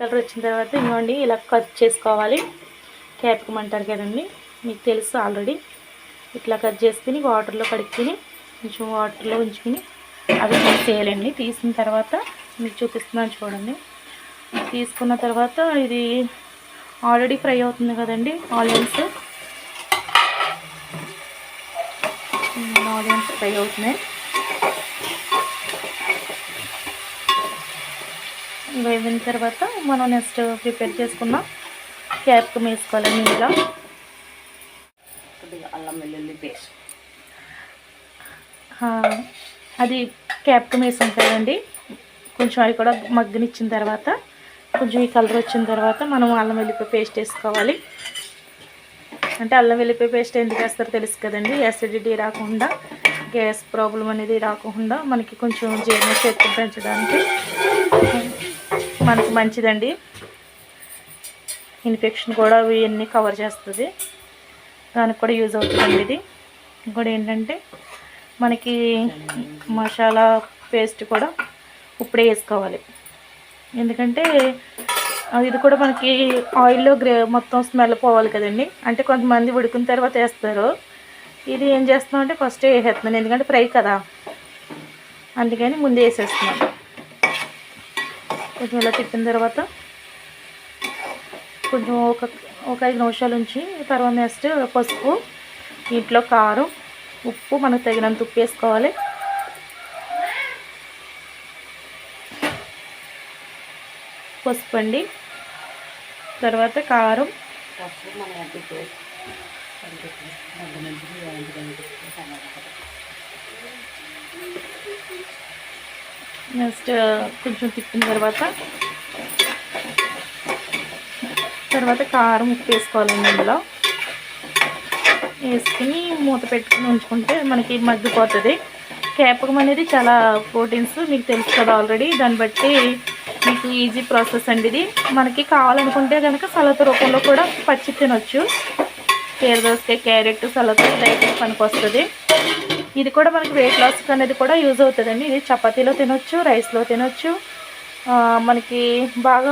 Colour వచ్చిన తర్వాత ఇవ్వండి ఇలా కట్ చేసుకోవాలి. క్యాప్సికమ్ అంటారు కదండి, మీకు తెలుసు ఆల్రెడీ. ఇట్లా కట్ చేసుకుని వాటర్లో కడుక్కుని కొంచెం వాటర్లో ఉంచుకుని అవి తీసేయాలండి. తీసిన తర్వాత మీకు చూపిస్తున్నాను చూడండి. తీసుకున్న తర్వాత ఇది ఆల్రెడీ ఫ్రై అవుతుంది కదండి, ఆనియన్స్ ఫ్రై అవుతున్నాయి. వేగిన తర్వాత మనం నెక్స్ట్ ప్రిపేర్ చేసుకున్న క్యాప్సికమ్ వేసుకోవాలండి. ఇందులో అల్లం వెల్లుల్లి పేస్ట్, అది క్యాప్సికమ్ వేసాం కదండి, కొంచెం అవి కూడా మగ్గనిచ్చిన తర్వాత కొంచెం ఈ కలర్ వచ్చిన తర్వాత మనం అల్లం వెల్లిపాయ పేస్ట్ వేసుకోవాలి. అంటే అల్లం వెల్లిపాయ పేస్ట్ ఎందుకు వేస్తారో తెలుసు కదండి, యాసిడిటీ రాకుండా, గ్యాస్ ప్రాబ్లం అనేది రాకుండా మనకి కొంచెం జీర్ణశక్తి పెంచడానికి మనకి మంచిదండి. ఇన్ఫెక్షన్ కూడా ఇవన్నీ కవర్ చేస్తుంది, దానికి కూడా యూజ్ అవుతుందండి. ఇది ఇంకోటి ఏంటంటే మనకి మసాలా పేస్ట్ కూడా ఇప్పుడే వేసుకోవాలి. ఎందుకంటే ఇది కూడా మనకి ఆయిల్లో మొత్తం స్మెల్ పోవాలి కదండి. అంటే కొంతమంది ఉడికిన తర్వాత వేస్తారు, ఇది ఏం చేస్తున్నాం అంటే ఫస్ట్ వేసేస్తున్నాను, ఎందుకంటే ఫ్రై కదా, అందుకని ముందే వేసేస్తున్నాను. కొంచెం ఇలా తిప్పిన తర్వాత కొంచెం ఒక 5 నిమిషాల నుంచి తర్వాత నెక్స్ట్ పసుపు, ఇంట్లో కారం, ఉప్పు మనకు తగినంత ఉప్పు వేసుకోవాలి. పసుపు అండి, తర్వాత కారం, నెక్స్ట్ కొంచెం తిప్పిన తర్వాత కారం, ఉప్పు వేసుకోవాలండి. ఇందులో వేసుకుని మూత పెట్టుకుని ఉంచుకుంటే మనకి మగ్గిపోతుంది. క్యాప్సికమ్ అనేది చాలా ప్రోటీన్స్ మీకు తెలుసు కదా ఆల్రెడీ, దాన్ని బట్టి మీకు ఈజీ ప్రాసెస్ అండి. ఇది మనకి కావాలనుకుంటే కనుక సలాడ్ రూపంలో కూడా పచ్చి తినొచ్చు. దోసకాయ, క్యారెట్ సలాడ్ డైట్కి పనికి వస్తుంది. ఇది కూడా మనకి వెయిట్ లాస్ అనేది కూడా యూజ్ అవుతుందండి. ఇది చపాతీలో తినొచ్చు, రైస్లో తినొచ్చు, మనకి బాగా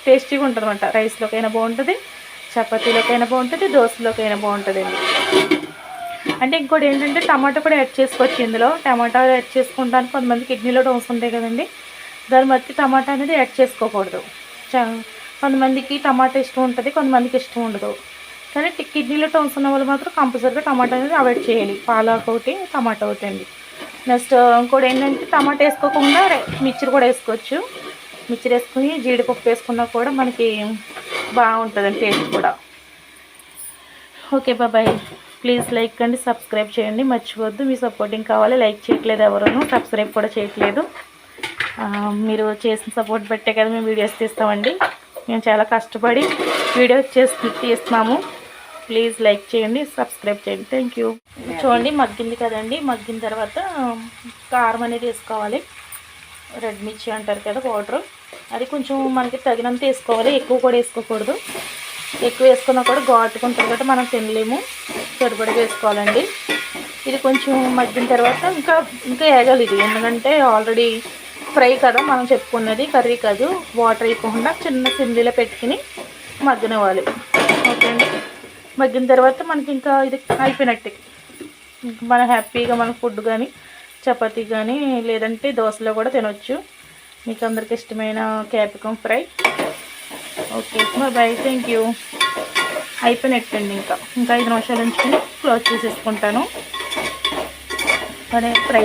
టేస్టీగా ఉంటుంది అన్నమాట. రైస్లోకైనా బాగుంటుంది, చపాతీలోకైనా బాగుంటుంది, దోశలోకైనా బాగుంటుందండి. అంటే ఇంకోటి ఏంటంటే టమాటా కూడా యాడ్ చేసుకోవచ్చు ఇందులో. టమాటా యాడ్ చేసుకుంటానికి కొంతమంది కిడ్నీలో డోస్ ఉంటాయి కదండి, దాన్ని బట్టి టమాటా అనేది యాడ్ చేసుకోకూడదు. కొంతమందికి టమాటా ఇష్టం ఉంటుంది, కొంతమందికి ఇష్టం ఉండదు. కానీ కిడ్నీలో టోన్స్ ఉన్న వాళ్ళు మాత్రం కంపల్సరీగా టమాటా అనేది అవాయిడ్ చేయాలి. పాలాకు ఒకటి, టమాటా ఒకటి అండి. నెక్స్ట్ ఇంకోటి ఏంటంటే టమాటా వేసుకోకుండా మిర్చి కూడా వేసుకోవచ్చు. మిర్చి వేసుకుని జీడిపప్పు వేసుకున్నా కూడా మనకి బాగుంటుందండి టేస్ట్ కూడా. Okay bye. ప్లీజ్ లైక్ అండి, సబ్స్క్రైబ్ చేయండి మర్చిపోవద్దు. మీ సపోర్టింగ్ కావాలి. లైక్ చేయట్లేదు ఎవరు, సబ్స్క్రైబ్ కూడా చేయట్లేదు. మీరు చేసిన సపోర్ట్ పెట్టే కదా మేము వీడియోస్ తీస్తామండి. మేము చాలా కష్టపడి వీడియోస్ తీస్తున్నాము. ప్లీజ్ లైక్ చేయండి, సబ్స్క్రైబ్ చేయండి. Thank you. చూడండి మగ్గింది కదండి, మగ్గిన తర్వాత కారం అనేది వేసుకోవాలి. రెడ్ మిర్చి అంటారు కదా పౌడరు, అది కొంచెం మనకి తగినంత వేసుకోవాలి, ఎక్కువ కూడా వేసుకోకూడదు. ఎక్కువ వేసుకున్నా కూడా ఘాటుకుంటుంది కాబట్టి మనం తినలేము, సరిపడిగా వేసుకోవాలండి. ఇది కొంచెం మగ్గిన తర్వాత ఇంకా వేగాలి ఇది, ఎందుకంటే ఆల్రెడీ ఫ్రై కదా మనం చెప్పుకున్నది, కర్రీ కాదు. వాటర్ వేయకుండా చిన్న సిమ్లీలో పెట్టుకుని మగ్గనివ్వాలి. ఓకే అండి. మగ్గిన తర్వాత మనకి ఇంకా ఇది అయిపోయినట్టే. మన హ్యాపీగా మన ఫుడ్ కానీ చపాతీ కానీ లేదంటే దోశలో కూడా తినొచ్చు. మీకు అందరికి ఇష్టమైన capsicum fry. Okay bye. Thank you. అయిపోయినట్టండి. ఇంకా 5 నిమిషాల నుంచి క్లోజ్ చేసేసుకుంటాను. అదే ఫ్రై.